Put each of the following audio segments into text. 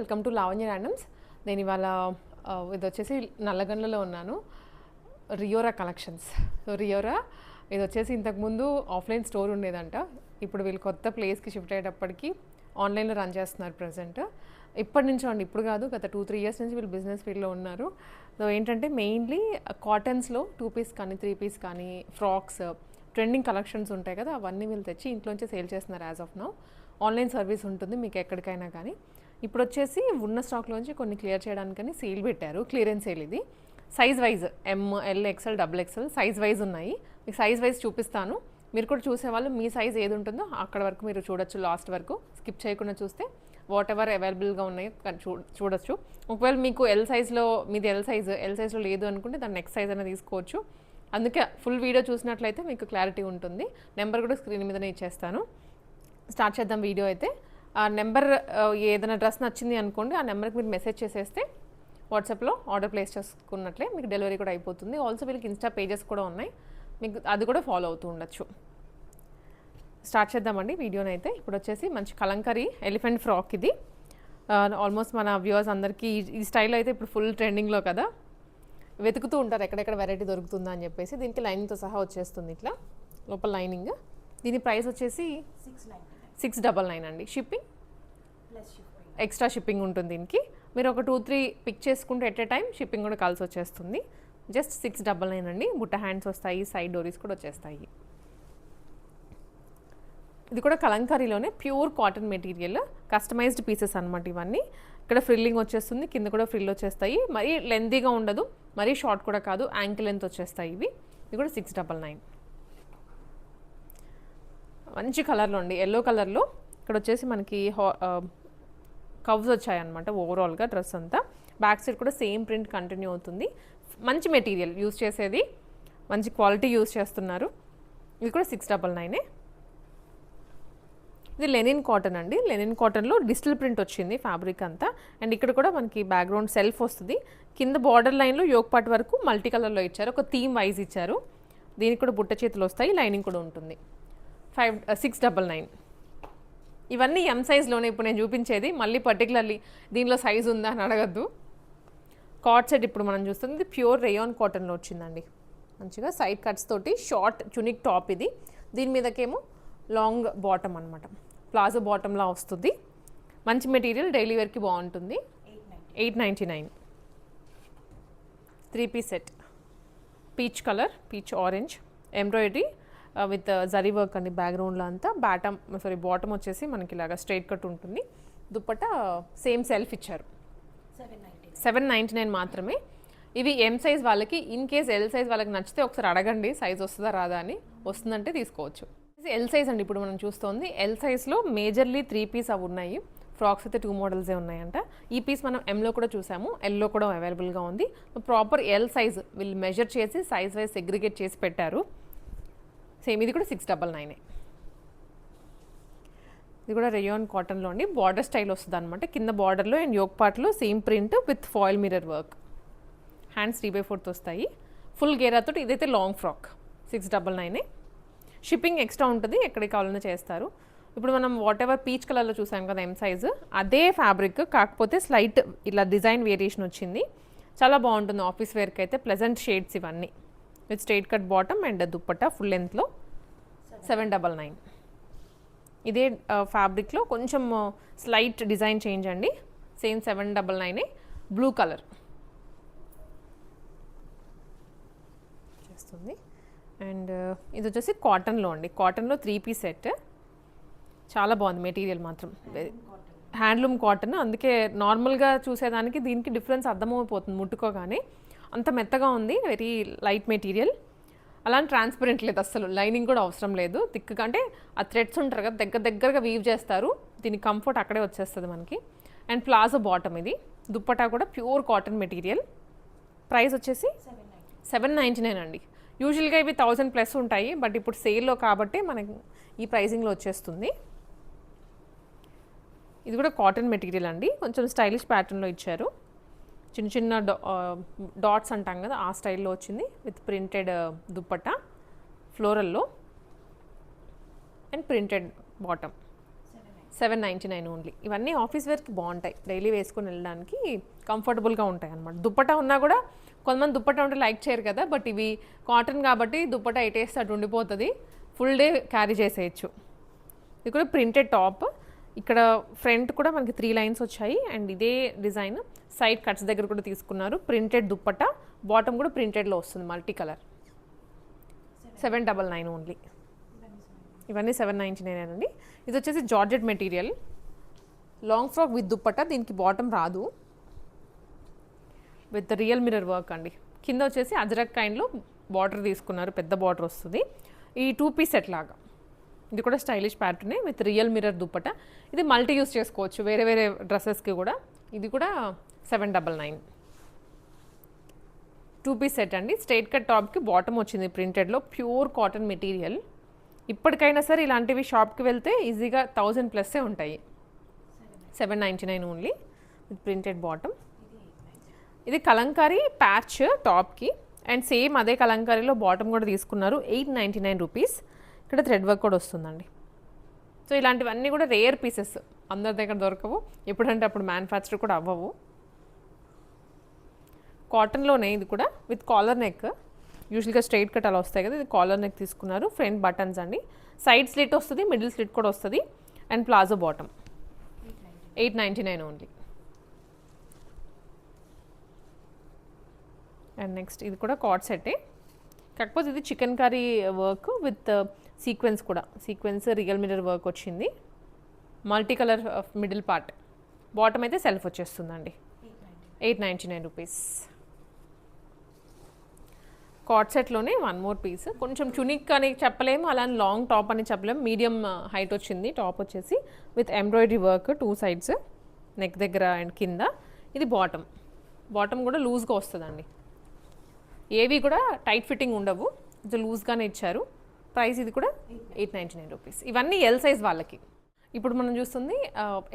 Welcome to Lavanya randoms. నేను ఇవాళ ఇది వచ్చేసి నల్లగండ్లలో ఉన్నాను. రియోరా కలెక్షన్స్. సో రియోరా ఇది వచ్చేసి ఇంతకుముందు ఆఫ్లైన్ స్టోర్ ఉండేదంట. ఇప్పుడు వీళ్ళు కొత్త ప్లేస్కి షిఫ్ట్ అయ్యేటప్పటికి ఆన్లైన్లో రన్ చేస్తున్నారు ప్రజెంట్. ఇప్పటి నుంచో అండి, ఇప్పుడు కాదు, గత 2-3 ఇయర్స్ నుంచి వీళ్ళు బిజినెస్ ఫీల్డ్లో ఉన్నారు. సో ఏంటంటే మెయిన్లీ కాటన్స్లో 2 పీస్ కానీ 3 పీస్ కానీ ఫ్రాక్స్ ట్రెండింగ్ కలెక్షన్స్ ఉంటాయి కదా, అవన్నీ వీళ్ళు తెచ్చి ఇంట్లోంచే సేల్ చేస్తున్నారు. As of now online service ఉంటుంది మీకు ఎక్కడికైనా కానీ. ఇప్పుడు వచ్చేసి ఉన్న స్టాక్లోంచి కొన్ని క్లియర్ చేయడానికని సేల్ పెట్టారు, క్లియరెన్స్ సేల్. ఇది size wise ML XL XXL size wise ఉన్నాయి. మీకు సైజ్ వైజ్ చూపిస్తాను. మీరు కూడా చూసేవాళ్ళు మీ సైజ్ ఏది ఉంటుందో అక్కడ వరకు మీరు చూడొచ్చు, లాస్ట్ వరకు స్కిప్ చేయకుండా చూస్తే వాట్ ఎవర్ అవైలబుల్గా ఉన్నాయో చూడొచ్చు. ఒకవేళ మీకు ఎల్ సైజ్లో మీది ఎల్ సైజ్లో లేదు అనుకుంటే దాన్ని నెక్స్ట్ సైజ్ అనేది తీసుకోవచ్చు. అందుకే ఫుల్ వీడియో చూసినట్లయితే మీకు క్లారిటీ ఉంటుంది. నెంబర్ కూడా స్క్రీన్ మీదనే ఇచ్చేస్తాను. స్టార్ట్ చేద్దాం వీడియో అయితే. ఆ నెంబర్ ఏదైనా డ్రెస్ నచ్చింది అనుకోండి, ఆ నెంబర్కి మీరు మెసేజ్ చేసేస్తే వాట్సాప్లో ఆర్డర్ ప్లేస్ చేసుకున్నట్లే మీకు డెలివరీ కూడా అయిపోతుంది. ఆల్సో వీళ్ళకి ఇన్స్టా పేజెస్ కూడా ఉన్నాయి, మీకు అది కూడా ఫాలో అవుతూ ఉండొచ్చు. స్టార్ట్ చేద్దామండి వీడియోని అయితే. ఇప్పుడు వచ్చేసి మంచి కలంకరీ ఎలిఫెంట్ ఫ్రాక్. ఇది ఆల్మోస్ట్ మన వ్యూవర్స్ అందరికీ ఈ స్టైల్ అయితే ఇప్పుడు ఫుల్ ట్రెండింగ్లో కదా, వెతుకుతూ ఉంటారు ఎక్కడెక్కడ వెరైటీ దొరుకుతుందా అని చెప్పేసి. దీనికి లైనింగ్తో సహా వచ్చేస్తుంది ఇట్లా లోపల లైనింగ్. దీని ప్రైస్ వచ్చేసి 699 అండి. షిప్పింగ్ ఎక్స్ట్రా షిప్పింగ్ ఉంటుంది దీనికి. మీరు ఒక 2-3 పిక్ చేసుకుంటే ఎట్ ఏ టైం షిప్పింగ్ కూడా కలిసి వచ్చేస్తుంది. జస్ట్ 699 అండి. బుట్ట హ్యాండ్స్ వస్తాయి, సైడ్ డోరీస్ కూడా వచ్చేస్తాయి. ఇది కూడా కలంకారీలోనే pure cotton material, customised pieces అనమాట ఇవన్నీ. ఇక్కడ ఫ్రిల్లింగ్ వచ్చేస్తుంది, కింద కూడా ఫ్రిల్ వచ్చేస్తాయి. మరీ లెంతీగా ఉండదు, మరీ షార్ట్ కూడా కాదు, యాంకిల్ లెంత్ వచ్చేస్తాయి ఇవి. ఇది కూడా 699. మంచి కలర్లో అండి, ఎల్లో కలర్లో. ఇక్కడ వచ్చేసి మనకి కవ్స్ వచ్చాయన్నమాట ఓవరాల్గా డ్రెస్ అంతా. బ్యాక్ సైడ్ కూడా సేమ్ ప్రింట్ కంటిన్యూ అవుతుంది. మంచి మెటీరియల్ యూజ్ చేసేది, మంచి క్వాలిటీ యూజ్ చేస్తున్నారు. ఇది కూడా 699. ఇది లెనిన్ కాటన్ అండి. లెనిన్ కాటన్లో డిజిటల్ ప్రింట్ వచ్చింది ఫ్యాబ్రిక్ అంతా. అండ్ ఇక్కడ కూడా మనకి బ్యాక్గ్రౌండ్ సెల్ఫ్ వస్తుంది. కింద బార్డర్ లైన్లో యోక్ పార్ట్ వరకు మల్టీ కలర్లో ఇచ్చారు, ఒక థీమ్ వైజ్ ఇచ్చారు. దీనికి కూడా బుట్ట చేతులు వస్తాయి, లైనింగ్ కూడా ఉంటుంది. 699. ఇవన్నీ ఎం సైజ్లోనే ఇప్పుడు నేను చూపించేది. మళ్ళీ పర్టికులర్లీ దీనిలో సైజ్ ఉందా అని అడగద్దు. కార్డ్ సెట్ ఇప్పుడు మనం చూస్తుంది. ఇది ప్యూర్ రేయాన్ కాటన్లో వచ్చిందండి. మంచిగా సైడ్ కట్స్ తోటి షార్ట్ చునిక్ టాప్. ఇది దీని మీదకేమో లాంగ్ బాటమ్ అనమాట, ప్లాజో బాటమ్లా వస్తుంది. మంచి మెటీరియల్, డైలీ వేర్కి బాగుంటుంది. 899. 3 piece set, peach colour, peach orange embroidery with zari work అండి. బ్యాక్గ్రౌండ్లో అంతా బాటమ్ వచ్చేసి మనకి ఇలాగా స్ట్రైట్ కట్ ఉంటుంది. దుప్పట సేమ్ సెల్ఫ్ ఇచ్చారు. 799 మాత్రమే. ఇవి ఎం సైజ్ వాళ్ళకి. ఇన్ కేస్ ఎల్ సైజ్ వాళ్ళకి నచ్చితే ఒకసారి అడగండి, సైజ్ వస్తుందా రాదా అని. వస్తుందంటే తీసుకోవచ్చు. ఎల్ సైజ్ అండి ఇప్పుడు మనం చూస్తోంది. ఎల్ సైజ్లో మేజర్లీ 3 పీస్ అవి ఉన్నాయి. ఫ్రాక్స్ అయితే 2 మోడల్సే ఉన్నాయంట. ఈ పీస్ మనం ఎంలో కూడా చూసాము, ఎల్లో కూడా అవైలబుల్గా ఉంది. ప్రాపర్ ఎల్ సైజ్ వీళ్ళు మెజర్ చేసి సైజ్ వైజ్ సెగ్రిగేట్ చేసి పెట్టారు. సేమ్ ఇది కూడా 699. ఇది కూడా రేయాన్ కాటన్లో అండి. బార్డర్ స్టైల్ వస్తుంది అనమాట. కింద బార్డర్లో అండ్ యోక్ పార్ట్లో same print with foil mirror work. Hands 3/4 వస్తాయి. ఫుల్ గేరాతో. ఇదైతే లాంగ్ ఫ్రాక్ 699. షిప్పింగ్ ఎక్స్ట్రా ఉంటుంది, ఎక్కడికి కావాలన్నా చేస్తారు. ఇప్పుడు మనం వాట్ ఎవర్ పీచ్ కలర్లో చూసాం కదా ఎం సైజు, అదే ఫ్యాబ్రిక్ కాకపోతే స్లైట్ ఇలా డిజైన్ వేరియేషన్ వచ్చింది. చాలా బాగుంటుంది ఆఫీస్ వేర్కి అయితే. ప్లెజెంట్ షేడ్స్ ఇవన్నీ with straight cut bottom and dupatta full లెంత్లో. 799. ఇదే ఫ్యాబ్రిక్లో కొంచెం స్లైట్ డిజైన్ చేంజ్ అండి. సేమ్ 799. బ్లూ కలర్ చేస్తుంది. అండ్ ఇది వచ్చేసి కాటన్లో అండి. కాటన్లో 3 పీస్ సెట్. చాలా బాగుంది మెటీరియల్ మాత్రం. హ్యాండ్లూమ్ కాటన్, అందుకే నార్మల్గా చూసేదానికి దీనికి డిఫరెన్స్ అర్థమైపోతుంది ముట్టుకోగానే. అంత మెత్తగా ఉంది, వెరీ లైట్ మెటీరియల్. అలానే ట్రాన్స్పరెంట్ లేదు అస్సలు, లైనింగ్ కూడా అవసరం లేదు. థిక్గా అంటే ఆ థ్రెడ్స్ ఉంటారు కదా, దగ్గరగా వీవ్ చేస్తారు. దీని కంఫర్ట్ అక్కడే వచ్చేస్తుంది మనకి. And palazzo bottom. ఇది దుప్పటా కూడా ప్యూర్ కాటన్ మెటీరియల్. ప్రైస్ వచ్చేసి 799 అండి. యూజువల్గా ఇవి 1000+ ఉంటాయి, బట్ ఇప్పుడు సేల్లో కాబట్టి మనకి ఈ ప్రైజింగ్లో వచ్చేస్తుంది. ఇది కూడా కాటన్ మెటీరియల్ అండి. కొంచెం స్టైలిష్ ప్యాటర్న్లో ఇచ్చారు. చిన్న చిన్న డాట్స్ అంటాం కదా, ఆ స్టైల్లో వచ్చింది విత్ ప్రింటెడ్ దుప్పట్టా ఫ్లోరల్లో అండ్ ప్రింటెడ్ బాటమ్. 799 ఓన్లీ. ఇవన్నీ ఆఫీస్ వేర్కి బాగుంటాయి, డైలీ వేసుకొని వెళ్ళడానికి కంఫర్టబుల్గా ఉంటాయి అన్నమాట. దుప్పటా ఉన్నా కూడా కొంతమంది దుప్పటా ఉంటే లైక్ చేయరు కదా, బట్ ఇవి కాటన్ కాబట్టి దుప్పటా ఎటేస్తే అటు ఉండిపోతుంది, ఫుల్ డే క్యారీ చేసేయచ్చు. ఇది కూడా ప్రింటెడ్ టాప్, ఇక్కడ ఫ్రంట్ కూడా మనకి 3 లైన్స్ వచ్చాయి అండ్ ఇదే డిజైన్ సైడ్ కట్స్ దగ్గర కూడా తీసుకున్నారు. ప్రింటెడ్ దుప్పటా, బాటమ్ కూడా ప్రింటెడ్లో వస్తుంది మల్టీ కలర్. 799 ఓన్లీ. ఇవన్నీ 799 అండి. ఇది వచ్చేసి georgette material, long frock with dupatta, దీనికి బాటమ్ రాదు, విత్ రియల్ మిర్రర్ వర్క్ అండి. కింద వచ్చేసి అజరక్ కైండ్లో బార్డర్ తీసుకున్నారు, పెద్ద బార్డర్ వస్తుంది. ఈ 2 పీస్ సెట్ లాగా, ఇది కూడా స్టైలిష్ ప్యాటర్నే విత్ రియల్ మిర్రర్ దుప్పటా. ఇది మల్టీ యూస్ చేసుకోవచ్చు వేరే వేరే డ్రెస్సెస్కి కూడా. ఇది కూడా 799. 2 పీస్ సెట్ అండి. స్ట్రైట్ కట్ టాప్కి బాటమ్ వచ్చింది ప్రింటెడ్లో, ప్యూర్ కాటన్ మెటీరియల్. ఇప్పటికైనా సరే ఇలాంటివి షాప్కి వెళ్తే ఈజీగా 1000+ ఉంటాయి. 799 ఓన్లీ విత్ ప్రింటెడ్ బాటమ్. ఇది కలంకారీ ప్యాచ్ టాప్కి అండ్ సేమ్ అదే కలంకారీలో బాటమ్ కూడా తీసుకున్నారు. 899 రూపీస్. ఇక్కడ థ్రెడ్ వర్క్ కూడా వస్తుందండి. సో ఇలాంటివన్నీ కూడా రేర్ పీసెస్, అందరి దగ్గర దొరకవు, ఎప్పుడంటే అప్పుడు మ్యానుఫ్యాక్చర్ కూడా అవ్వవు. కాటన్లోనే ఇది కూడా విత్ కాలర్ నెక్, యూజువల్గా స్ట్రైట్ కట్ అలా వస్తాయి కదా, ఇది కాలర్ నెక్ తీసుకున్నారు. ఫ్రంట్ బటన్స్ అండి, సైడ్ స్లిట్ వస్తుంది, మిడిల్ స్లిట్ కూడా వస్తుంది and palazzo bottom. 899 only. And next ఇది కూడా కార్డ్ సెట్టే, కాకపోతే ఇది chicken curry work with sequence కూడా, సీక్వెన్స్ రియల్ మిర్రర్ వర్క్ వచ్చింది, multi colour middle part. Bottom అయితే సెల్ఫ్ వచ్చేస్తుందండి. 899 రూపీస్. కార్డ్ సెట్లోనే 1 మోర్ పీస్, కొంచెం చునిక్ అని చెప్పలేము, అలానే లాంగ్ టాప్ అని చెప్పలేము, మీడియం హైట్ వచ్చింది టాప్ వచ్చేసి with embroidery work 2 sides, neck దగ్గర అండ్ కింద. ఇది బాటమ్, బాటమ్ కూడా లూజ్గా వస్తుందండి, ఏవి కూడా టైట్ ఫిట్టింగ్ ఉండవు, ఇది లూజ్గానే ఇచ్చారు. ప్రైస్ ఇది కూడా 899 రూపీస్. ఇవన్నీ ఎల్ సైజ్ వాళ్ళకి. ఇప్పుడు మనం చూస్తుంది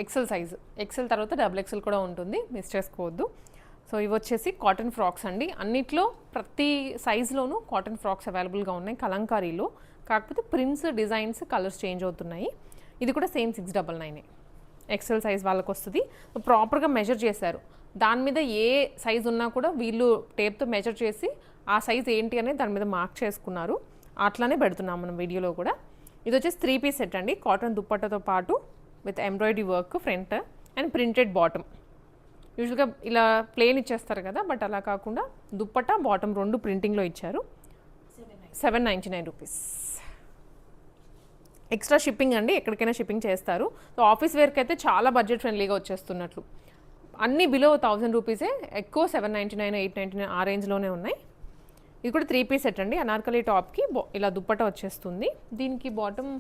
ఎక్సెల్ సైజు, ఎక్సెల్ తర్వాత XXL కూడా ఉంటుంది, మిస్ చేసుకోవద్దు. సో ఇవి వచ్చేసి కాటన్ ఫ్రాక్స్ అండి. అన్నిట్లో ప్రతి సైజులోనూ కాటన్ ఫ్రాక్స్ అవైలబుల్గా ఉన్నాయి కలంకారీలో, కాకపోతే ప్రింట్స్, డిజైన్స్, కలర్స్ చేంజ్ అవుతున్నాయి. ఇది కూడా సేమ్ 699 ఎక్సెల్ సైజ్ వాళ్ళకి వస్తుంది. ప్రాపర్గా మెజర్ చేశారు, దాని మీద ఏ సైజు ఉన్నా కూడా వీళ్ళు టేప్తో మెజర్ చేసి ఆ సైజ్ ఏంటి అనేది దాని మీద మార్క్ చేసుకున్నారు, అట్లానే పెడుతున్నాం మనం వీడియోలో కూడా. ఇది వచ్చేసి 3 పీస్ సెట్ అండి, కాటన్ దుప్పట్టతో పాటు with embroidery work front and printed bottom. యూజువల్గా ఇలా ప్లేన్ ఇచ్చేస్తారు కదా, బట్ అలా కాకుండా దుప్పట్టా బాటమ్ 2 ప్రింటింగ్లో ఇచ్చారు. 799 రూపీస్. ఎక్స్ట్రా షిప్పింగ్ అండి, ఎక్కడికైనా షిప్పింగ్ చేస్తారు. సో ఆఫీస్ వేర్కి అయితే చాలా బడ్జెట్ ఫ్రెండ్లీగా వచ్చేస్తున్నట్లు, అన్నీ బిలో 1000 రూపీసే, ఎక్కువ 799, 899 ఆ రేంజ్లోనే ఉన్నాయి. ఇది కూడా 3 పీస్ సెట్ అండి, అనార్కలి టాప్కి ఇలా దుప్పట వచ్చేస్తుంది, దీనికి bottom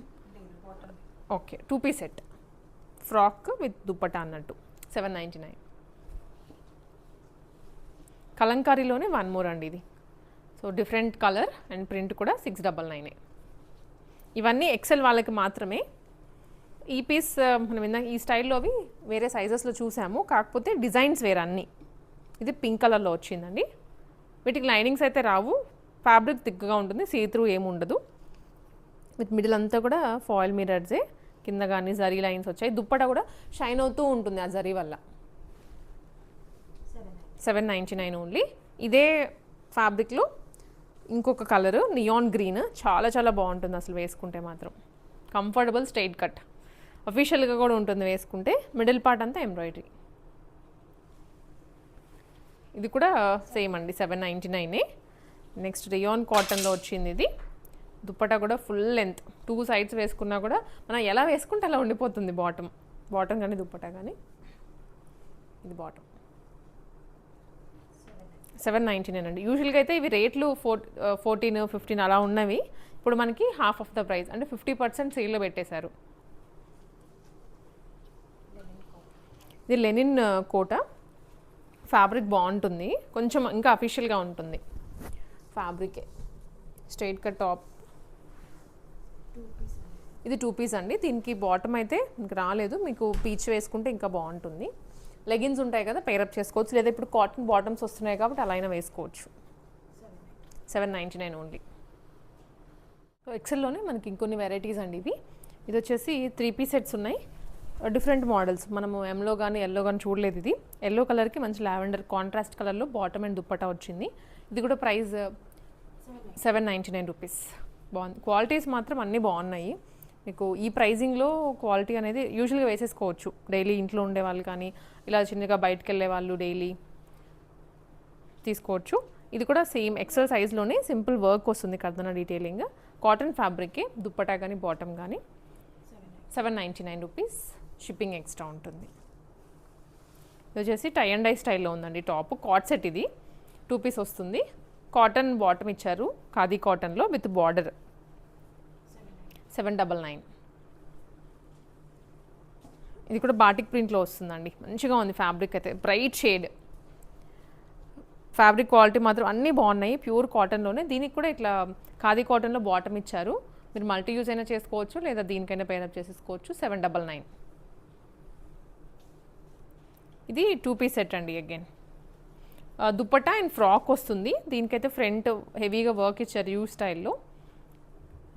okay 2 piece set frock with dupatta అన్నట్టు 799. కలంకారీలోనే 1 మోర్ అండి ఇది. So different colour and print కూడా 699. ఇవన్నీ ఎక్సెల్ వాళ్ళకి మాత్రమే. ఈ పీస్ మనం ఇందాక ఈ స్టైల్లో అవి వేరే సైజెస్లో చూసాము, కాకపోతే డిజైన్స్ వేరే అన్నీ. ఇది పింక్ కలర్లో వచ్చిందండి, వీటికి లైనింగ్స్ అయితే రావు, ఫ్యాబ్రిక్ థిక్గా ఉంటుంది, సీ త్రూ ఏముండదు. విత్ మిడిల్ అంతా కూడా ఫాయిల్ మిరర్సే, కింద కానీ జరీ లైన్స్ వచ్చాయి, దుప్పట కూడా షైన్ అవుతూ ఉంటుంది ఆ జరీ వల్ల. 799 ఓన్లీ. ఇదే ఫ్యాబ్రిక్లో ఇంకొక కలర్ నియాన్ గ్రీన్, చాలా చాలా బాగుంటుంది అసలు వేసుకుంటే మాత్రం. కంఫర్టబుల్ స్ట్రైట్ కట్, అఫీషియల్గా కూడా ఉంటుంది వేసుకుంటే. మిడిల్ పార్ట్ అంతా ఎంబ్రాయిడరీ. ఇది కూడా సేమ్ అండి 799. నెక్స్ట్ రియాన్ కాటన్లో వచ్చింది ఇది. దుప్పటా కూడా ఫుల్ లెంత్, 2 సైడ్స్ వేసుకున్నా కూడా మనం ఎలా వేసుకుంటే అలా ఉండిపోతుంది బాటమ్ కానీ దుప్పటా కానీ. ఇది బాటమ్ 799 అండి. యూజువల్గా అయితే ఇవి రేట్లు 14, 15 అలా ఉన్నవి, ఇప్పుడు మనకి హాఫ్ ఆఫ్ ద ప్రైస్, అంటే 50% సేల్లో పెట్టేశారు. ఇది లెనిన్ కోట, ఫ్యాబ్రిక్ బాగుంటుంది, కొంచెం ఇంకా అఫీషియల్గా ఉంటుంది ఫ్యాబ్రికే. స్ట్రైట్ కట్ టాప్, ఇది 2 పీస్ అండి. దీనికి బాటమ్ అయితే మీకు రాలేదు, మీకు పీచ్ వేసుకుంటే ఇంకా బాగుంటుంది. లెగిన్స్ ఉంటాయి కదా, పేరప్ చేసుకోవచ్చు, లేదా ఇప్పుడు కాటన్ బాటమ్స్ వస్తున్నాయి కాబట్టి అలా అయినా వేసుకోవచ్చు. 799 ఓన్లీ. సో ఎక్సెల్లోనే మనకి ఇంకొన్ని వెరైటీస్ అండి ఇవి. ఇది వచ్చేసి 3 పీస్ సెట్స్ ఉన్నాయి, డిఫరెంట్ మోడల్స్ మనము ఎంలో కానీ ఎల్లో కానీ చూడలేదు. ఇది ఎల్లో కలర్కి మంచి లావెండర్ కాంట్రాస్ట్ కలర్లో బాటమ్ అండ్ దుప్పటా వచ్చింది. ఇది కూడా ప్రైస్ 799 రూపీస్. బాగుంది. క్వాలిటీస్ మాత్రం అన్నీ బాగున్నాయి. మీకు ఈ ప్రైజింగ్లో క్వాలిటీ అనేది యూజువల్గా వేసేసుకోవచ్చు. డైలీ ఇంట్లో ఉండే వాళ్ళు కానీ ఇలా చిన్నగా బయటకు వెళ్ళే వాళ్ళు డైలీ తీసుకోవచ్చు. ఇది కూడా సేమ్ ఎక్సెల్ సైజ్లోనే సింపుల్ వర్క్ వస్తుంది. కర్దనా డీటెయిలింగ్ కాటన్ ఫ్యాబ్రికే. దుప్పటా కానీ బాటమ్ కానీ 799 రూపీస్. షిప్పింగ్ ఎక్స్ట్రా ఉంటుంది. ఇది వచ్చేసి టై అండ్ డై స్టైల్లో ఉందండి. Top coat set. ఇది 2 పీస్ వస్తుంది. కాటన్ బాటమ్ ఇచ్చారు ఖాదీ కాటన్లో విత్ బార్డర్. 799. ఇది కూడా బాటిక్ ప్రింట్లో వస్తుందండి. మంచిగా ఉంది ఫ్యాబ్రిక్ అయితే. బ్రైట్ షేడ్ ఫ్యాబ్రిక్ క్వాలిటీ మాత్రం అన్నీ బాగున్నాయి. ప్యూర్ కాటన్లోనే. దీనికి కూడా ఇట్లా ఖాదీ కాటన్లో బాటమ్ ఇచ్చారు. మీరు మల్టీ యూజ్ అయినా చేసుకోవచ్చు లేదా దీనికైనా పేరప్ చేసేసుకోవచ్చు. 799. ఇది 2 పీస్ సెట్ అండి. అగైన్ దుప్పట్టా అండ్ ఫ్రాక్ వస్తుంది. దీనికైతే ఫ్రంట్ హెవీగా వర్క్ ఇచ్చారు యూ స్టైల్లో.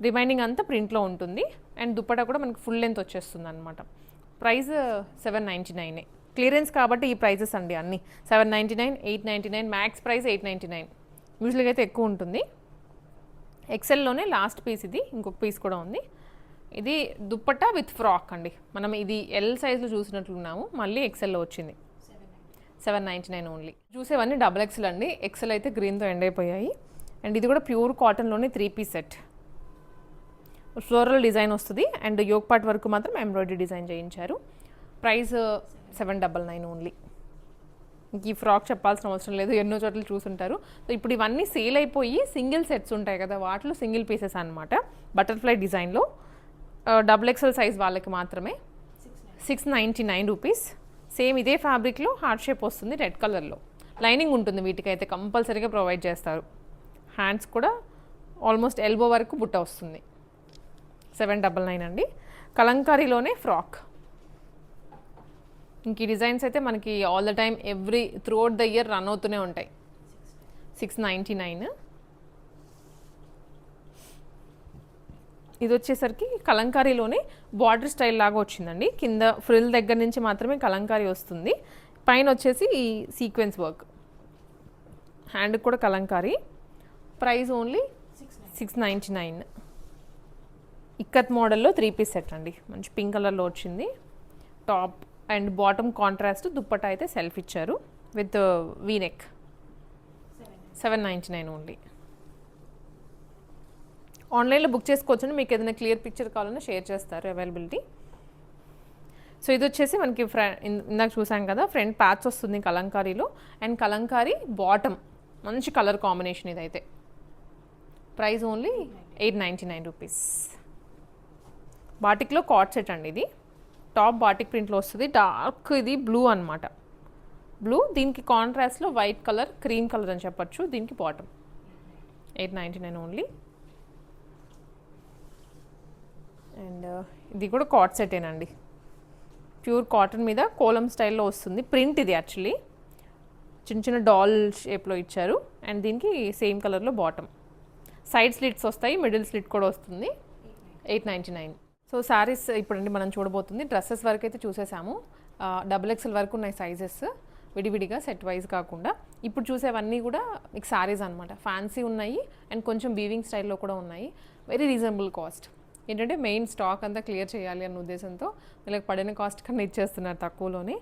రిమైనింగ్ అంతా ప్రింట్లో ఉంటుంది. అండ్ దుప్పట్టా కూడా మనకి ఫుల్ లెంత్ వచ్చేస్తుంది అనమాట. ప్రైస్ 799. క్లియరెన్స్ కాబట్టి ఈ ప్రైజెస్ అండి అన్నీ. 799, 899, మ్యాక్స్ ప్రైస్ 899. యూజువల్గా అయితే ఎక్కువ ఉంటుంది. ఎక్సెల్లోనే లాస్ట్ పీస్ ఇది. ఇంకొక పీస్ కూడా ఉంది. ఇది దుప్పట్టా విత్ ఫ్రాక్ అండి. మనం ఇది ఎల్ సైజ్లో చూసినట్లున్నాము. మళ్ళీ ఎక్సెల్లో వచ్చింది. 799 ఓన్లీ. చూసేవన్నీ డబుల్ ఎక్సెల్ అండి. ఎక్సెల్ అయితే గ్రీన్తో ఎండ్ అయిపోయాయి. అండ్ ఇది కూడా ప్యూర్ కాటన్లోనే 3 పీస్ సెట్. ఫ్లోరల్ డిజైన్ వస్తుంది. అండ్ యోగ్ పార్ట్ వరకు మాత్రం ఎంబ్రాయిడరీ డిజైన్ చేయించారు. Price 799 only. ఇంక ఈ ఫ్రాక్ చెప్పాల్సిన అవసరం లేదు. ఎన్నో చోట్ల చూసుంటారు. సో ఇప్పుడు ఇవన్నీ సేల్ అయిపోయి సింగిల్ సెట్స్ ఉంటాయి కదా, వాటిలో సింగిల్ పీసెస్ అనమాట. బటర్ఫ్లై డిజైన్లో డబుల్ ఎక్సెల్ సైజ్ వాళ్ళకి మాత్రమే 699 రూపీస్. సేమ్ ఇదే ఫ్యాబ్రిక్లో హార్ట్ షేప్ వస్తుంది. రెడ్ కలర్లో లైనింగ్ ఉంటుంది. వీటికైతే కంపల్సరీగా ప్రొవైడ్ చేస్తారు. హ్యాండ్స్ కూడా ఆల్మోస్ట్ ఎల్బో వరకు బుట్ట వస్తుంది. 799 అండి. కలంకారీలోనే ఫ్రాక్. ఇంక ఈ డిజైన్స్ అయితే మనకి all the time through out the year run అవుతూనే ఉంటాయి. 699. ఇది వచ్చేసరికి కలంకారీలోనే బార్డర్ స్టైల్ లాగా వచ్చిందండి. కింద ఫ్రిల్ దగ్గర నుంచి మాత్రమే కలంకారీ వస్తుంది. పైన వచ్చేసి ఈ సీక్వెన్స్ వర్క్. హ్యాండ్కి కూడా కలంకారీ. Price only 699. ఇక్కత్ మోడల్లో 3 పీస్ సెట్ అండి. మంచి పింక్ కలర్లో వచ్చింది. Top and bottom contrast. Dupatta అయితే సెల్ఫ్ ఇచ్చారు విత్ వీ నెక్. 799 ఓన్లీ. ఆన్లైన్లో బుక్ చేసుకోవచ్చు. మీకు ఏదైనా క్లియర్ పిక్చర్ కావాలన్నా షేర్ చేస్తారు అవైలబిలిటీ. సో ఇది వచ్చేసి మనకి ఇందాక చూసాం కదా, ఫ్రంట్ ప్యాచ్ వస్తుంది కలంకారీలో. అండ్ కలంకారీ బాటమ్ మంచి కలర్ కాంబినేషన్ ఇదైతే. Price only 899 rupees. బాటిక్లో కాట్ సెట్ అండి ఇది. టాప్ బాటిక్ ప్రింట్లో వస్తుంది. డార్క్ ఇది బ్లూ అనమాట. బ్లూ దీనికి కాంట్రాస్ట్లో వైట్ కలర్, క్రీమ్ కలర్ అని చెప్పచ్చు. దీనికి బాటమ్ 899 ఓన్లీ. అండ్ ఇది కూడా కాట్ సెటేనండి. ప్యూర్ కాటన్ మీద కోలం స్టైల్లో వస్తుంది. ప్రింట్ ఇది యాక్చువల్లీ చిన్న చిన్న డాల్ షేప్లో ఇచ్చారు. అండ్ దీనికి సేమ్ కలర్లో బాటమ్. సైడ్ స్లిట్స్ వస్తాయి, మిడిల్ స్లిట్ కూడా వస్తుంది. 899. సో శారీస్ ఇప్పుడండి మనం చూడబోతుంది. డ్రెస్సెస్ వరకు అయితే చూసేసాము. డబుల్ ఎక్స్ఎల్ వరకు ఉన్నాయి సైజెస్, విడివిడిగా సెట్ వైజ్ కాకుండా. ఇప్పుడు చూసేవన్నీ కూడా మీకు శారీస్ అనమాట. ఫ్యాన్సీ ఉన్నాయి అండ్ కొంచెం వీవింగ్ స్టైల్లో కూడా ఉన్నాయి. Very reasonable cost. ఏంటంటే మెయిన్ స్టాక్ అంతా క్లియర్ చేయాలి అన్న ఉద్దేశంతో వీళ్ళకి పడిన కాస్ట్ కన్నా ఇచ్చేస్తున్నారు తక్కువలోనే.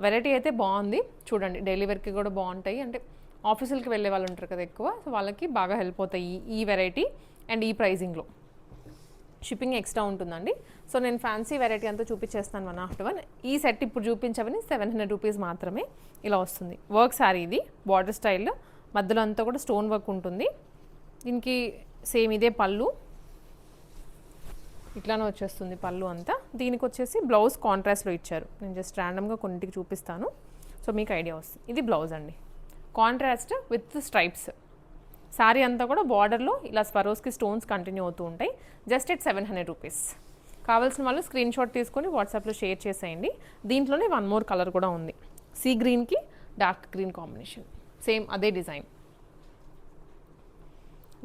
వెరైటీ అయితే బాగుంది. చూడండి డైలీ వేర్కి కూడా బాగుంటాయి. అంటే ఆఫీసులకి వెళ్ళే వాళ్ళు ఉంటారు కదా ఎక్కువ, సో వాళ్ళకి బాగా హెల్ప్ అవుతాయి ఈ వెరైటీ అండ్ ఈ ప్రైజింగ్లో. షిప్పింగ్ ఎక్స్ట్రా ఉంటుందండి. సో నేను ఫ్యాన్సీ వెరైటీ అంతా చూపించేస్తాను 1 after 1. ఈ సెట్ ఇప్పుడు చూపించవని 700 రూపీస్ మాత్రమే. ఇలా వస్తుంది వర్క్ శారీ. ఇది బార్డర్ స్టైల్, మధ్యలో అంతా కూడా స్టోన్ వర్క్ ఉంటుంది. దీనికి సేమ్ ఇదే పళ్ళు, ఇట్లానే వచ్చేస్తుంది పళ్ళు అంతా. దీనికి వచ్చేసి బ్లౌజ్ కాంట్రాస్ట్లో ఇచ్చారు. నేను జస్ట్ ర్యాండమ్గా కొన్నిటికి చూపిస్తాను సో మీకు ఐడియా వస్తుంది. ఇది బ్లౌజ్ అండి, కాంట్రాస్ట్ విత్ స్ట్రైప్స్. శారీ అంతా కూడా బార్డర్లో ఇలా స్వరోస్కి స్టోన్స్ కంటిన్యూ అవుతూ ఉంటాయి. Just at 700 rupees. కావాల్సిన వాళ్ళు స్క్రీన్ షాట్ తీసుకొని వాట్సాప్లో షేర్ చేసేయండి. దీంట్లోనే 1 more కలర్ కూడా ఉంది. సీ గ్రీన్కి డార్క్ గ్రీన్ కాంబినేషన్, సేమ్ అదే డిజైన్.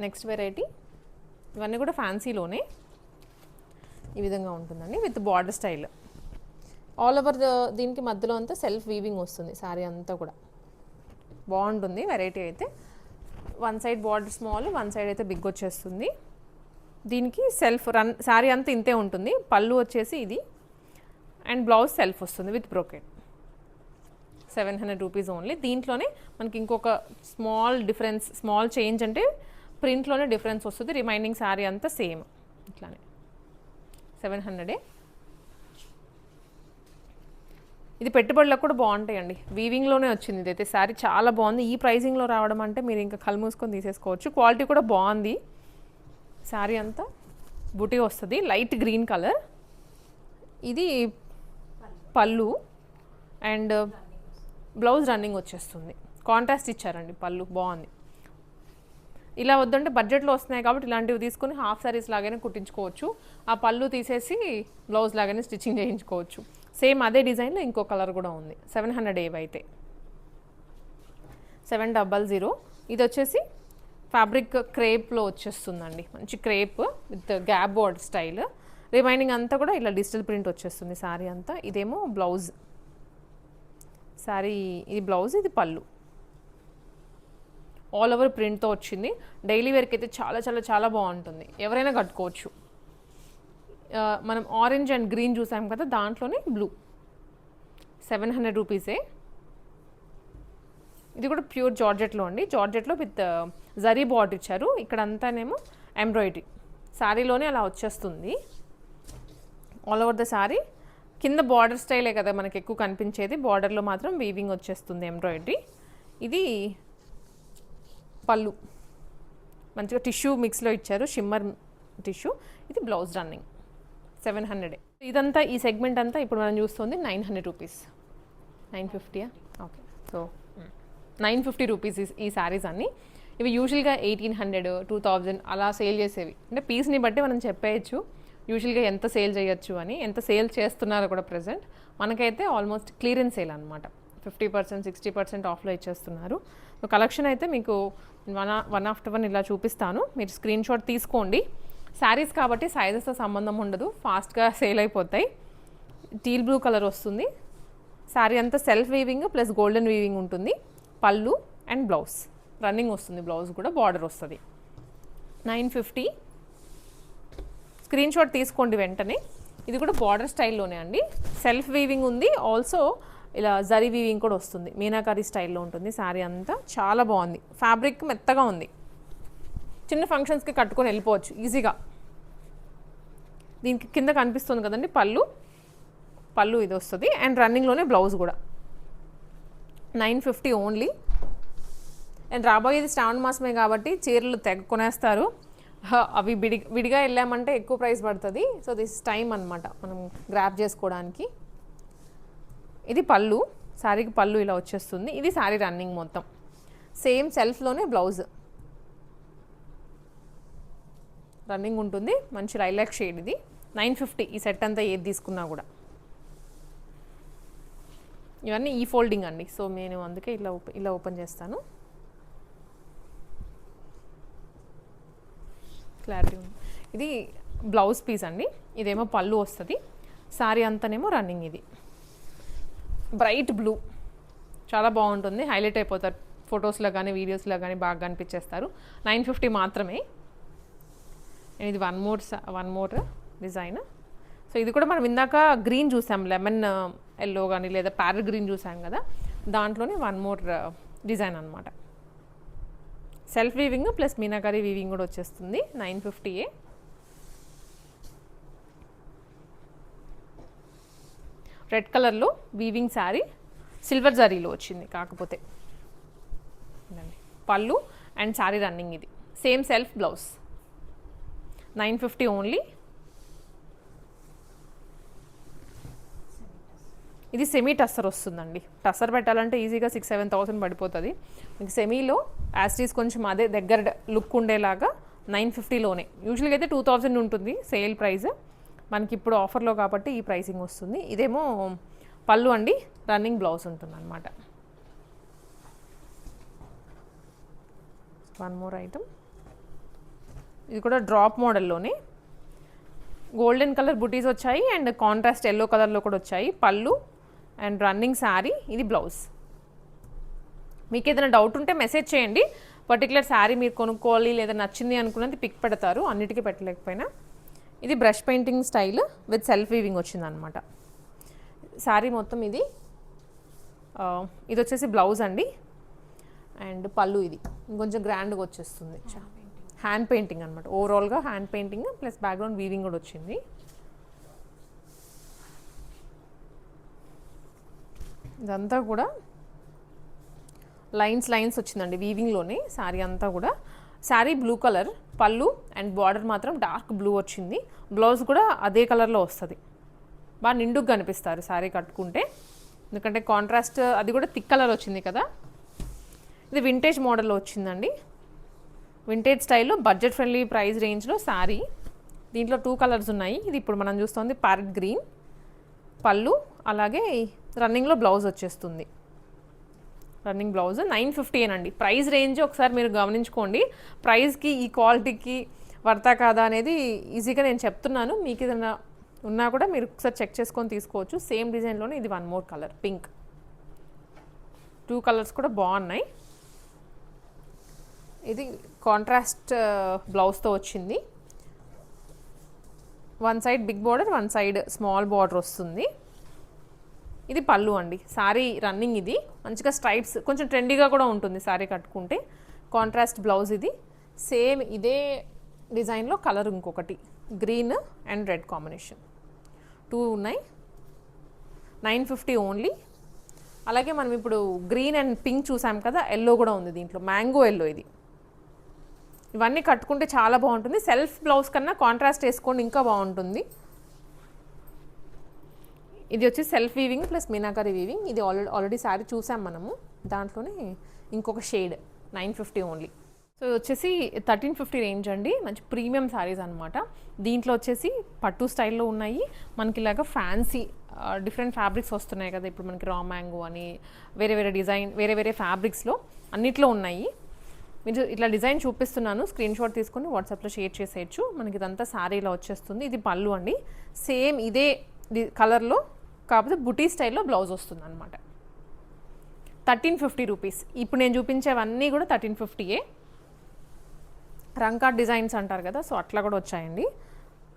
నెక్స్ట్ వెరైటీ, ఇవన్నీ కూడా ఫ్యాన్సీలోనే ఈ విధంగా ఉంటుందండి with border style. All over దీనికి మధ్యలో అంతా సెల్ఫ్ వీవింగ్ వస్తుంది శారీ అంతా కూడా. బాగుంటుంది వెరైటీ అయితే. One side border small, one side అయితే బిగ్ వచ్చేస్తుంది. దీనికి సెల్ఫ్ శారీ అంతా ఇంతే ఉంటుంది. పళ్ళు వచ్చేసి ఇది అండ్ బ్లౌజ్ సెల్ఫ్ వస్తుంది విత్ బ్రోకెట్. 700 rupees only. దీంట్లోనే మనకి ఇంకొక స్మాల్ చేంజ్ అంటే ప్రింట్లోనే డిఫరెన్స్ వస్తుంది. రిమైనింగ్ శారీ అంతా సేమ్ ఇట్లానే 700. ఇది పెట్టుబడులకు కూడా బాగుంటాయండి. వీవింగ్లోనే వచ్చింది ఇదైతే. శారీ చాలా బాగుంది. ఈ ప్రైజింగ్లో రావడం అంటే మీరు ఇంకా కళ్ళు మూసుకొని తీసేసుకోవచ్చు. క్వాలిటీ కూడా బాగుంది. శారీ అంతా బుటీ వస్తుంది, లైట్ గ్రీన్ కలర్. ఇది పళ్ళు అండ్ బ్లౌజ్ రన్నింగ్ వచ్చేస్తుంది. కాంట్రాస్ట్ ఇచ్చారండి పళ్ళు, బాగుంది. ఇలా వద్దంటే బడ్జెట్లో వస్తున్నాయి కాబట్టి ఇలాంటివి తీసుకొని హాఫ్ శారీస్ లాగానే కుట్టించుకోవచ్చు. ఆ పళ్ళు తీసేసి బ్లౌజ్ లాగానే స్టిచ్చింగ్ చేయించుకోవచ్చు. సేమ్ అదే డిజైన్లో ఇంకో కలర్ కూడా ఉంది. 700 ఏవైతే 700. ఇది వచ్చేసి ఫ్యాబ్రిక్ క్రేప్లో వచ్చేస్తుందండి. మంచి crepe with gap board style. Remaining అంతా కూడా ఇలా డిజిటల్ ప్రింట్ వచ్చేస్తుంది శారీ అంతా. ఇదేమో బ్లౌజ్. శారీ ఇది బ్లౌజ్, ఇది పళ్ళు. ఆల్ ఓవర్ ప్రింట్తో వచ్చింది. డైలీ వేర్కి అయితే చాలా చాలా చాలా బాగుంటుంది. ఎవరైనా కట్టుకోవచ్చు. మనం ఆరెంజ్ అండ్ గ్రీన్ చూసాం కదా, దాంట్లోనే బ్లూ. 700 రూపీసే. ఇది కూడా ప్యూర్ జార్జెట్లో అండి. జార్జెట్లో విత్ జరీ బార్డర్ ఇచ్చారు. ఇక్కడ అంతానేమో ఎంబ్రాయిడరీ. శారీలోనే అలా వచ్చేస్తుంది ఆల్ ఓవర్ ద శారీ. కింద బార్డర్ స్టైలే కదా మనకి ఎక్కువ కనిపించేది. బార్డర్లో మాత్రం వీవింగ్ వచ్చేస్తుంది ఎంబ్రాయిడరీ. ఇది పళ్ళు మంచిగా టిష్యూ మిక్స్లో ఇచ్చారు, షిమ్మర్ టిష్యూ. ఇది బ్లౌజ్ రన్నింగ్. 700. ఇదంతా ఈ సెగ్మెంట్ అంతా ఇప్పుడు మనం చూస్తుంది 900 రూపీస్. 950. ఓకే, సో 950 రూపీస్ ఈ శారీస్ అన్నీ. ఇవి యూజువల్గా 1800, 2000 అలా సేల్ చేసేవి. అంటే పీస్ని బట్టి మనం చెప్పేయచ్చు యూజువల్గా ఎంత సేల్ చేయొచ్చు అని. ఎంత సేల్ చేస్తున్నారో కూడా ప్రజెంట్. మనకైతే ఆల్మోస్ట్ క్లియరెన్స్ సేల్ అనమాట. 50%, 60% ఆఫ్లో ఇచ్చేస్తున్నారు. సో కలెక్షన్ అయితే మీకు వన్ ఆఫ్టర్ వన్ ఇలా చూపిస్తాను. మీరు స్క్రీన్ షాట్ తీసుకోండి. శారీస్ కాబట్టి సైజెస్తో సంబంధం ఉండదు, ఫాస్ట్గా సేల్ అయిపోతాయి. టీల్ బ్లూ కలర్ వస్తుంది. శారీ అంతా self weaving plus golden weaving ఉంటుంది. పళ్ళు అండ్ బ్లౌజ్ రన్నింగ్ వస్తుంది. బ్లౌజ్ కూడా బార్డర్ వస్తుంది. 950. స్క్రీన్ షాట్ తీసుకోండి వెంటనే. ఇది కూడా బార్డర్ స్టైల్లోనే అండి. సెల్ఫ్ వీవింగ్ ఉంది, ఆల్సో ఇలా జరీ వీవింగ్ కూడా వస్తుంది. మీనాకారి స్టైల్లో ఉంటుంది శారీ అంతా. చాలా బాగుంది. ఫ్యాబ్రిక్ మెత్తగా ఉంది. చిన్న ఫంక్షన్స్కి కట్టుకొని వెళ్ళిపోవచ్చు ఈజీగా. దీనికి కింద కనిపిస్తుంది కదండి పళ్ళు ఇది వస్తుంది అండ్ రన్నింగ్లోనే బ్లౌజ్ కూడా. 950 ఓన్లీ. అండ్ రాబోయేది శ్రావణ మాసమే కాబట్టి చీరలు తెగ కొనేస్తారు. అవి విడిగా వెళ్ళామంటే ఎక్కువ ప్రైస్ పడుతుంది. సో దిస్ టైం అనమాట మనం గ్రాప్ చేసుకోవడానికి. ఇది పళ్ళు. శారీకి పళ్ళు ఇలా వచ్చేస్తుంది. ఇది శారీ రన్నింగ్ మొత్తం. సేమ్ సెల్ఫ్లోనే బ్లౌజ్ రన్నింగ్ ఉంటుంది. మంచి లైలాక్ షేడ్ ఇది. 950 ఈ సెట్ అంతా ఏది తీసుకున్నా కూడా. ఇవన్నీ ఈ ఫోల్డింగ్ అండి. సో నేను అందుకే ఇలా ఓపెన్ చేస్తాను. క్లారిటీ ఉంది. ఇది బ్లౌజ్ పీస్ అండి. ఇదేమో పళ్ళు వస్తుంది. శారీ అంతానేమో రన్నింగ్. ఇది బ్రైట్ బ్లూ, చాలా బాగుంటుంది. హైలైట్ అయిపోతారు ఫొటోస్లో కానీ వీడియోస్లో కానీ, బాగా కనిపించేస్తారు. 950 మాత్రమే. ఇది వన్ మోర్ డిజైన్. సో ఇది కూడా మనం ఇందాక గ్రీన్ చూసాం, లెమన్ ఎల్లో కానీ లేదా ప్యారెట్ గ్రీన్ చూసాం కదా, దాంట్లోనే వన్ మోర్ డిజైన్ అనమాట. Self weaving plus meenakari weaving కూడా వచ్చేస్తుంది. 950. రెడ్ కలర్లో వీవింగ్ శారీ, సిల్వర్ జరీలో వచ్చింది. కాకపోతే పళ్ళు అండ్ శారీ రన్నింగ్. ఇది సేమ్ సెల్ఫ్ బ్లౌజ్. 950 ఓన్లీ. ఇది సెమీ టస్సర్ వస్తుందండి. టస్సర్ పెట్టాలంటే ఈజీగా 6,000-7,000 పడిపోతుంది. మీకు సెమీలో యాస్టీస్ కొంచెం అదే దగ్గర లుక్ ఉండేలాగా 950లోనే. యూజువల్గా అయితే 2000 ఉంటుంది సేల్ ప్రైస్. మనకి ఇప్పుడు ఆఫర్లో కాబట్టి ఈ ప్రైసింగ్ వస్తుంది. ఇదేమో పళ్ళు అండి, రన్నింగ్ బ్లౌజ్ ఉంటుంది అనమాట. One more item. ఇది కూడా డ్రాప్ మోడల్లోనే గోల్డెన్ కలర్ బుటీస్ వచ్చాయి అండ్ కాంట్రాస్ట్ ఎల్లో కలర్లో కూడా వచ్చాయి. పళ్ళు అండ్ రన్నింగ్ శారీ, ఇది బ్లౌజ్. మీకు ఏదైనా డౌట్ ఉంటే మెసేజ్ చేయండి. పర్టికులర్ శారీ మీరు కొనుక్కోవాలి లేదా నచ్చింది అనుకున్నది పిక్ పెడతారు, అన్నిటికీ పెట్టలేకపోయినా. ఇది brush painting style with self weaving వచ్చిందనమాట. శారీ మొత్తం ఇది వచ్చేసి బ్లౌజ్ అండి. అండ్ పళ్ళు ఇది ఇంకొంచెం గ్రాండ్గా వచ్చేస్తుంది. హ్యాండ్ పెయింటింగ్ అనమాట, ఓవరాల్గా hand painting plus background weaving కూడా వచ్చింది. ఇదంతా కూడా లైన్స్ వచ్చిందండి వీవింగ్లోనే శారీ అంతా కూడా. శారీ బ్లూ కలర్, పళ్ళు అండ్ బార్డర్ మాత్రం డార్క్ బ్లూ వచ్చింది. బ్లౌజ్ కూడా అదే కలర్లో వస్తుంది. బాగా నిండుగా కనిపిస్తారు శారీ కట్టుకుంటే, ఎందుకంటే కాంట్రాస్ట్ అది కూడా థిక్ కలర్ వచ్చింది కదా. ఇది వింటేజ్ మోడల్లో వచ్చిందండి, వింటేజ్ స్టైల్లో బడ్జెట్ ఫ్రెండ్లీ ప్రైస్ రేంజ్లో శారీ. దీంట్లో 2 కలర్స్ ఉన్నాయి. ఇది ఇప్పుడు మనం చూస్తుంది ప్యారెట్ గ్రీన్. పళ్ళు అలాగే రన్నింగ్లో బ్లౌజ్ వచ్చేస్తుంది. రన్నింగ్ బ్లౌజ్ 950 ఏనండి ప్రైస్ రేంజ్. ఒకసారి మీరు గమనించుకోండి, ప్రైస్కి ఈ క్వాలిటీకి వర్తా కాదా అనేది ఈజీగా నేను చెప్తున్నాను. మీకు ఏదైనా ఉన్నా కూడా మీరు ఒకసారి చెక్ చేసుకొని తీసుకోవచ్చు. సేమ్ డిజైన్లోనే ఇది 1 మోర్ కలర్ పింక్. 2 కలర్స్ కూడా బాగున్నాయి. ఇది కాంట్రాస్ట్ బ్లౌజ్తో వచ్చింది. 1 side big border, 1 side small border వస్తుంది. ఇది పళ్ళు అండి. శారీ రన్నింగ్ ఇది మంచిగా స్ట్రైప్స్, కొంచెం ట్రెండీగా కూడా ఉంటుంది శారీ కట్టుకుంటే. కాంట్రాస్ట్ బ్లౌజ్ ఇది. సేమ్ ఇదే డిజైన్లో కలర్ ఇంకొకటి గ్రీన్ అండ్ రెడ్ కాంబినేషన్ 2 ఉన్నాయి. 950 ఓన్లీ. అలాగే మనం ఇప్పుడు గ్రీన్ అండ్ పింక్ చూసాం కదా, ఎల్లో కూడా ఉంది దీంట్లో, మ్యాంగో ఎల్లో. ఇది ఇవన్నీ కట్టుకుంటే చాలా బాగుంటుంది. సెల్ఫ్ బ్లౌజ్ కన్నా కాంట్రాస్ట్ వేసుకోండి, ఇంకా బాగుంటుంది. ఇది వచ్చి self weaving plus meenakari weaving. ఇది ఆల్రెడీ శారీ చూసాం మనము, దాంట్లోనే ఇంకొక షేడ్. 950 ఓన్లీ. సో ఇది వచ్చేసి 1350 రేంజ్ అండి. మంచి ప్రీమియం శారీస్ అనమాట. దీంట్లో వచ్చేసి పట్టు స్టైల్లో ఉన్నాయి. మనకి ఇలాగ ఫ్యాన్సీ డిఫరెంట్ ఫ్యాబ్రిక్స్ వస్తున్నాయి కదా ఇప్పుడు మనకి, రా మ్యాంగో అని వేరే డిజైన్, వేరే ఫ్యాబ్రిక్స్లో అన్నిట్లో ఉన్నాయి. మీరు ఇట్లా డిజైన్ చూపిస్తున్నాను, స్క్రీన్ షాట్ తీసుకొని వాట్సాప్లో షేర్ చేసేయచ్చు. మనకి ఇదంతా శారీలో వచ్చేస్తుంది. ఇది పళ్ళు అండి. సేమ్ ఇదే కలర్లో కాకపోతే బుటీ స్టైల్లో బ్లౌజ్ వస్తుంది అనమాట. 1350 రూపీస్. ఇప్పుడు నేను చూపించేవన్నీ కూడా 1350ఏ. రంకా డిజైన్స్ అంటారు కదా, సో అట్లా కూడా వచ్చాయండి.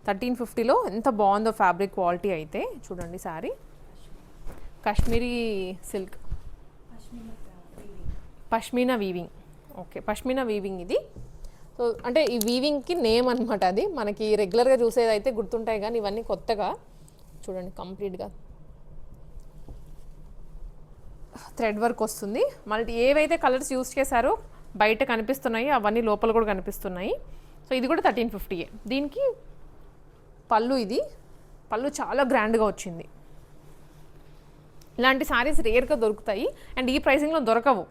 1350లో ఎంత బాగుందో ఫ్యాబ్రిక్ క్వాలిటీ అయితే చూడండి. Sari Kashmiri silk, pashmina weaving. Okay, pashmina weaving ఇది. సో అంటే ఈ వీవింగ్కి నేమ్ అనమాట. అది మనకి రెగ్యులర్గా చూసేది అయితే గుర్తుంటాయి, కానీ ఇవన్నీ కొత్తగా చూడండి. కంప్లీట్గా థ్రెడ్ వర్క్ వస్తుంది. మళ్ళీ ఏవైతే కలర్స్ యూస్ చేశారో బయట కనిపిస్తున్నాయి అవన్నీ లోపల కూడా కనిపిస్తున్నాయి. సో ఇది కూడా 1350ఏ. దీనికి పళ్ళు, ఇది పళ్ళు చాలా గ్రాండ్గా వచ్చింది. ఇలాంటి శారీస్ రేర్గా దొరుకుతాయి అండ్ ఈ ప్రైసింగ్లో దొరకవు.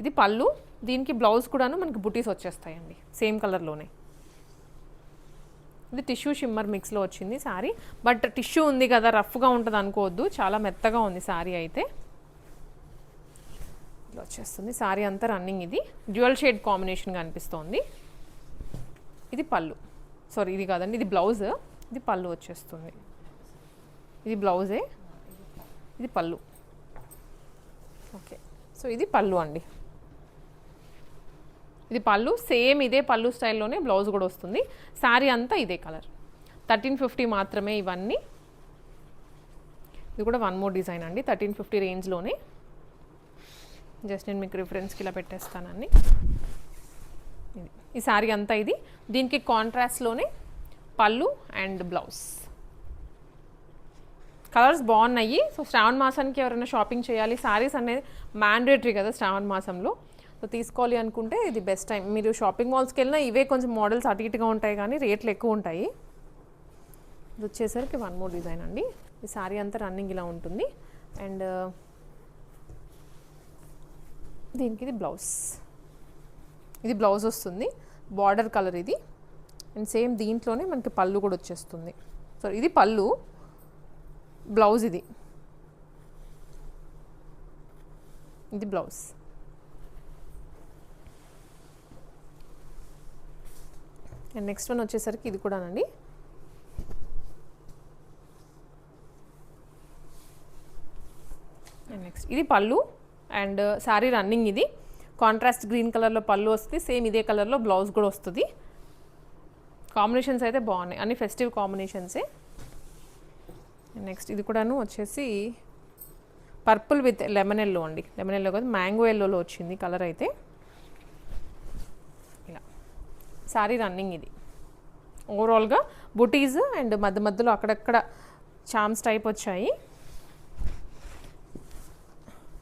ఇది పళ్ళు, దీనికి బ్లౌజ్ కూడాను మనకి బుటీస్ వచ్చేస్తాయండి సేమ్ కలర్లోనే. ఇది టిష్యూ షిమ్మర్ మిక్స్లో వచ్చింది శారీ. బట్ టిష్యూ ఉంది కదా, రఫ్గా ఉంటుంది అనుకోవద్దు, చాలా మెత్తగా ఉంది శారీ అయితే. ఇలా వచ్చేస్తుంది శారీ అంతా రన్నింగ్. ఇది డ్యూయల్ షేడ్ కాంబినేషన్గా అనిపిస్తోంది. ఇది పళ్ళు, సారీ ఇది కాదండి, ఇది బ్లౌజ్. ఇది పళ్ళు వచ్చేస్తుంది. ఇది బ్లౌజే, ఇది పళ్ళు. ఓకే, సో ఇది పళ్ళు అండి. ఇది పళ్ళు, సేమ్ ఇదే పళ్ళు స్టైల్లోనే బ్లౌజ్ కూడా వస్తుంది. శారీ అంతా ఇదే కలర్. 1350 మాత్రమే ఇవన్నీ. ఇది కూడా 1 మోర్ డిజైన్ అండి 1350 రేంజ్లోనే. జస్ట్ నేను మీకు రిఫరెన్స్కి ఇలా పెట్టేస్తానండి. ఇది ఈ శారీ అంతా ఇది. దీనికి కాంట్రాస్ట్లోనే పళ్ళు అండ్ బ్లౌజ్. కలర్స్ బాగున్నాయి. సో శ్రావణ మాసానికి ఎవరైనా షాపింగ్ చేయాలి, శారీస్ అనేది మ్యాండేటరీ కదా శ్రావణ మాసంలో, సో తీసుకోవాలి అనుకుంటే ఇది బెస్ట్ టైం. మీరు షాపింగ్ మాల్స్కి వెళ్ళినా ఇవే కొంచెం మోడల్స్ అటు ఇటుగా ఉంటాయి, కానీ రేట్లు ఎక్కువ ఉంటాయి. ఇది వచ్చేసరికి 1 మోర్ డిజైన్ అండి. ఈ శారీ అంతా రన్నింగ్ ఇలా ఉంటుంది. అండ్ దీనికి ఇది బ్లౌజ్. ఇది బ్లౌజ్ వస్తుంది, బార్డర్ కలర్ ఇది. అండ్ సేమ్ దీంట్లోనే మనకి పళ్ళు కూడా వచ్చేస్తుంది. సో ఇది పళ్ళు, బ్లౌజ్ ఇది. ఇది బ్లౌజ్. అండ్ నెక్స్ట్ వన్ వచ్చేసరికి ఇది కూడానండి నెక్స్ట్ ఇది పళ్ళు అండ్ శారీ రన్నింగ్. ఇది కాంట్రాస్ట్ గ్రీన్ కలర్లో పళ్ళు వస్తుంది, సేమ్ ఇదే కలర్లో బ్లౌజ్ కూడా వస్తుంది. కాంబినేషన్స్ అయితే బాగున్నాయి, అన్ని ఫెస్టివ్ కాంబినేషన్సే. నెక్స్ట్ ఇది కూడాను వచ్చేసి పర్పుల్ విత్ లెమన్ ఎల్లో అండి. లెమన్ ఎల్లో కాదు, మ్యాంగో ఎల్లోలో వచ్చింది కలర్ అయితే. ఇలా శారీ రన్నింగ్. ఇది ఓవరాల్గా బుటీస్ అండ్ మధ్య మధ్యలో అక్కడక్కడ చామ్స్ టైప్ వచ్చాయి.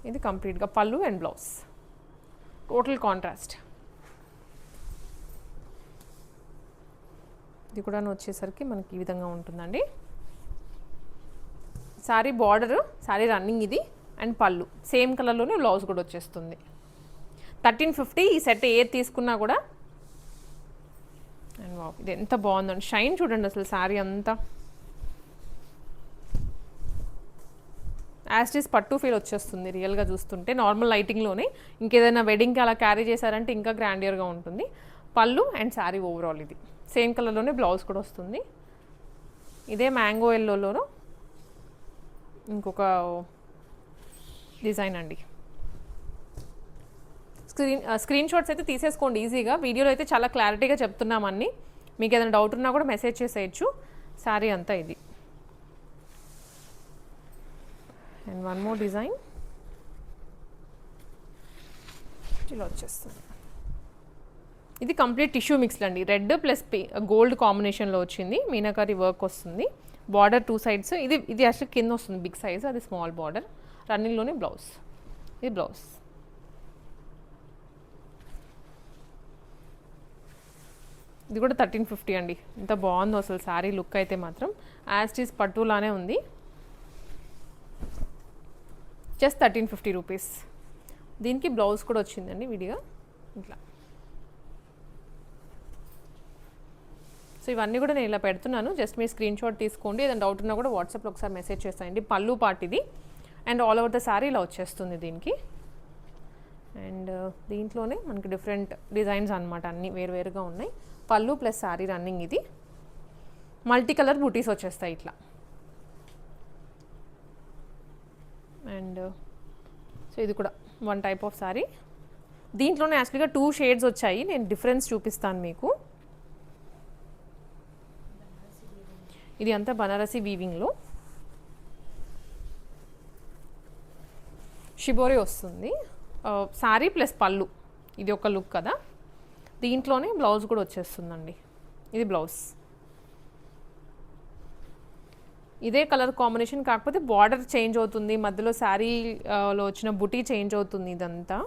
ఇది కంప్లీట్గా పళ్ళు అండ్ బ్లౌజ్, టోటల్ కాంట్రాస్ట్. ఇది కూడా వచ్చేసరికి మనకి ఈ విధంగా ఉంటుందండి. శారీ బార్డర్, శారీ రన్నింగ్ ఇది అండ్ పళ్ళు సేమ్ కలర్లోనే బ్లౌజ్ కూడా వచ్చేస్తుంది. 1350 ఈ సెట్ ఏది తీసుకున్నా కూడా. అండ్ వావ్, ఇది ఎంత బాగుందండి, షైన్ చూడండి అసలు శారీ అంతా. యాస్టీస్ పట్టు ఫీల్ వచ్చేస్తుంది రియల్గా చూస్తుంటే, నార్మల్ లైటింగ్లోనే. ఇంకేదైనా వెడ్డింగ్కి అలా క్యారీ చేశారంటే ఇంకా గ్రాండియర్గా ఉంటుంది. పళ్ళు అండ్ శారీ ఓవరాల్ ఇది సేమ్ కలర్లోనే బ్లౌజ్ కూడా వస్తుంది. ఇదే మ్యాంగో ఎల్లోలో ఇంకొక డిజైన్ అండి. స్క్రీన్ షాట్స్ అయితే తీసేసుకోండి ఈజీగా. వీడియోలో అయితే చాలా క్లారిటీగా చెప్తున్నామన్నీ. మీకు ఏదైనా డౌట్ ఉన్నా కూడా మెసేజ్ చేసేయచ్చు. శారీ అంతా ఇది. అండ్ వన్ మోర్ డిజైన్ ఇలా వచ్చేస్తుంది. ఇది కంప్లీట్ టిష్యూ మిక్స్డ్ అండి. రెడ్ ప్లస్ గోల్డ్ కాంబినేషన్లో వచ్చింది. మీనాకారి వర్క్ వస్తుంది. Border 2 sides. ఇది యాక్చువల్లీ కింద వస్తుంది బిగ్ సైజ్, అది స్మాల్ బార్డర్. రన్నింగ్లోనే బ్లౌజ్. ఇది బ్లౌజ్. ఇది కూడా 1350 అండి. ఎంత బాగుందో అసలు శారీ లుక్ అయితే మాత్రం. యాస్టీస్ పట్టులానే ఉంది. Just 1350 rupees. దీనికి బ్లౌజ్ కూడా వచ్చిందండి విడిగా ఇట్లా. సో ఇవన్నీ కూడా నేను ఇలా పెడుతున్నాను, జస్ట్ మీ స్క్రీన్ షాట్ తీసుకోండి. ఏదైనా డౌట్ ఉన్నా కూడా వాట్సాప్లో ఒకసారి మెసేజ్ చేస్తాయండి. పళ్ళు పార్ట్ ఇది and all over the sari ఇలా వచ్చేస్తుంది దీనికి. అండ్ దీంట్లోనే మనకి డిఫరెంట్ డిజైన్స్ అనమాట, అన్నీ వేరువేరుగా ఉన్నాయి. పళ్ళు ప్లస్ శారీ రన్నింగ్. ఇది మల్టీ కలర్ బూటీస్ వచ్చేస్తాయి ఇట్లా. అండ్ సో ఇది కూడా వన్ టైప్ ఆఫ్ శారీ. దీంట్లోనే యాక్చువల్గా 2 షేడ్స్ వచ్చాయి, నేను డిఫరెన్స్ చూపిస్తాను మీకు. ఇది అంతా బనారసి వీవింగ్లో షిబోరి వస్తుంది. శారీ ప్లస్ పళ్ళు ఇది ఒక లుక్ కదా. దీంట్లోనే బ్లౌజ్ కూడా వచ్చేస్తుందండి. ఇది బ్లౌజ్. ఇదే కలర్ కాంబినేషన్, కాకపోతే బార్డర్ చేంజ్ అవుతుంది, మధ్యలో శారీలో వచ్చిన బుటీ చేంజ్ అవుతుంది. ఇదంతా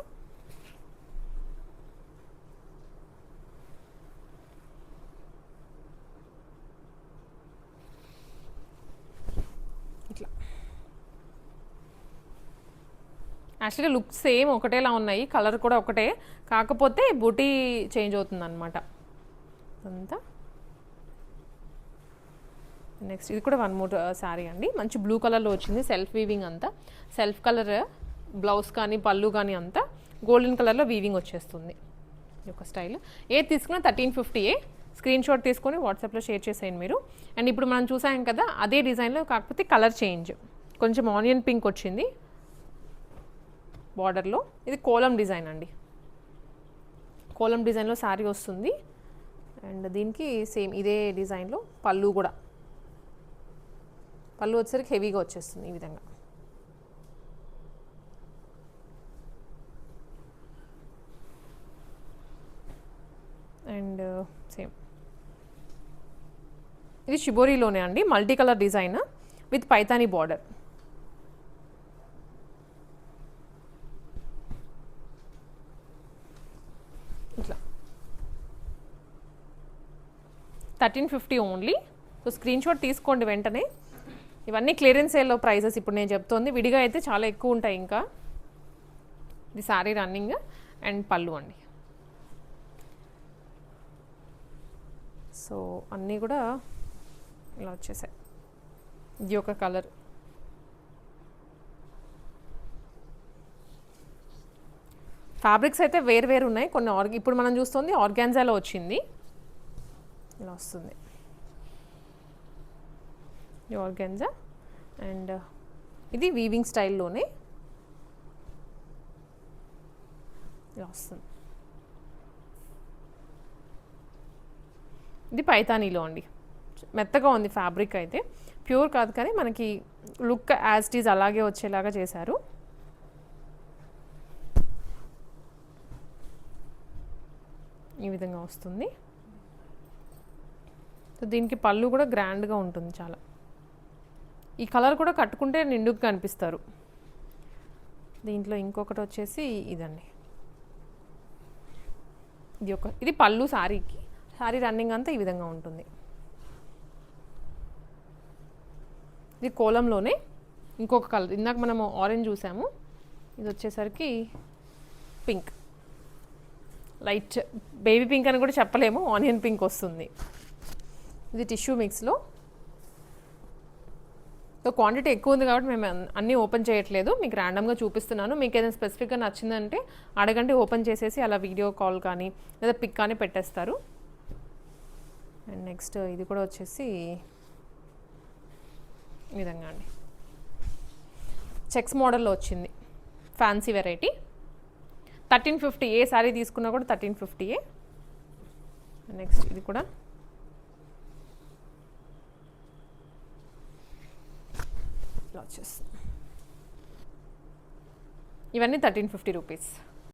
ఇట్లా. యాక్చువల్గా లుక్ సేమ్ ఒకటేలా ఉన్నాయి, కలర్ కూడా ఒకటే, కాకపోతే బుటీ చేంజ్ అవుతుంది అనమాట అంతా. నెక్స్ట్ ఇది కూడా 1 మోర్ శారీ అండి. మంచి బ్లూ కలర్లో వచ్చింది. సెల్ఫ్ వీవింగ్ అంతా. సెల్ఫ్ కలర్ బ్లౌజ్ కానీ పళ్ళు కానీ అంతా గోల్డెన్ కలర్లో వీవింగ్ వచ్చేస్తుంది. ఈ యొక్క స్టైల్ ఏది తీసుకున్నా 1350. స్క్రీన్ షాట్ తీసుకొని వాట్సాప్లో షేర్ చేసేయండి మీరు. అండ్ ఇప్పుడు మనం చూసాం కదా అదే డిజైన్లో, కాకపోతే కలర్ చేంజ్, కొంచెం ఆనియన్ పింక్ వచ్చింది బార్డర్లో. ఇది కోలం డిజైన్ అండి. కోలం డిజైన్లో శారీ వస్తుంది. అండ్ దీనికి సేమ్ ఇదే డిజైన్లో పళ్ళు కూడా. పళ్ళు వచ్చేసరికి హెవీగా వచ్చేస్తుంది ఈ విధంగా. అండ్ సేమ్ ఇది షిబోరీలోనే అండి, multi colour design with Paithani border. ఇట్లా 1350 ఓన్లీ. సో స్క్రీన్ షాట్ తీసుకోండి వెంటనే. ఇవన్నీ క్లియరెన్స్ సేల్లో ప్రైజెస్ ఇప్పుడు నేను చెప్తోంది. విడిగా అయితే చాలా ఎక్కువ ఉంటాయి ఇంకా. ఇది శారీ రన్నింగ్ అండ్ పళ్ళు అండి. సో అన్నీ కూడా ఇలా వచ్చేసాయి. ఇది ఒక కలర్. ఫ్యాబ్రిక్స్ అయితే వేరు ఉన్నాయి కొన్ని. ఇప్పుడు మనం చూస్తుంది ఆర్గాన్జాలో వచ్చింది, ఇలా వస్తుంది ఈ ఆర్గాన్జా. అండ్ ఇది వీవింగ్ స్టైల్లోనే ఇలా వస్తుంది. ఇది పైతానీలో అండి, మెత్తగా ఉంది ఫ్యాబ్రిక్ అయితే, ప్యూర్ కాదు కానీ మనకి లుక్ యాజ్ ఇట్ ఈజ్ అలాగే వచ్చేలాగా చేశారు. ఈ విధంగా వస్తుంది. సో దీనికి పళ్ళు కూడా గ్రాండ్గా ఉంటుంది చాలా. ఈ కలర్ కూడా కట్టుకుంటే నిండుగా కనిపిస్తారు. దీంట్లో ఇంకొకటి వచ్చేసి ఇదండి, ఇది పళ్ళు శారీకి. శారీ రన్నింగ్ అంతా ఈ విధంగా ఉంటుంది. ఇది కోలంలోనే ఇంకొక కలర్, ఇందాక మనము ఆరెంజ్ చూసాము, ఇది వచ్చేసరికి పింక్, లైట్ బేబీ పింక్ అని కూడా చెప్పలేము, ఆనియన్ పింక్ వస్తుంది. ఇది టిష్యూ మిక్స్లో. సో క్వాంటిటీ ఎక్కువ ఉంది కాబట్టి మేము అన్నీ ఓపెన్ చేయట్లేదు, మీకు ర్యాండమ్గా చూపిస్తున్నాను. మీకు ఏదైనా స్పెసిఫిక్గా నచ్చిందంటే అడగండి, ఓపెన్ చేసేసి అలా వీడియో కాల్ కానీ లేదా పిక్ కానీ పెట్టేస్తారు. అండ్ నెక్స్ట్ ఇది కూడా వచ్చేసి ఈ విధంగా అండి, చెక్స్ మోడల్లో వచ్చింది, ఫ్యాన్సీ వెరైటీ. 1350 ఏ శారీ తీసుకున్నా కూడా 1350. నెక్స్ట్ ఇది కూడా ఇలా వచ్చేస్తుంది. ఇవన్నీ 1350 రూపీస్.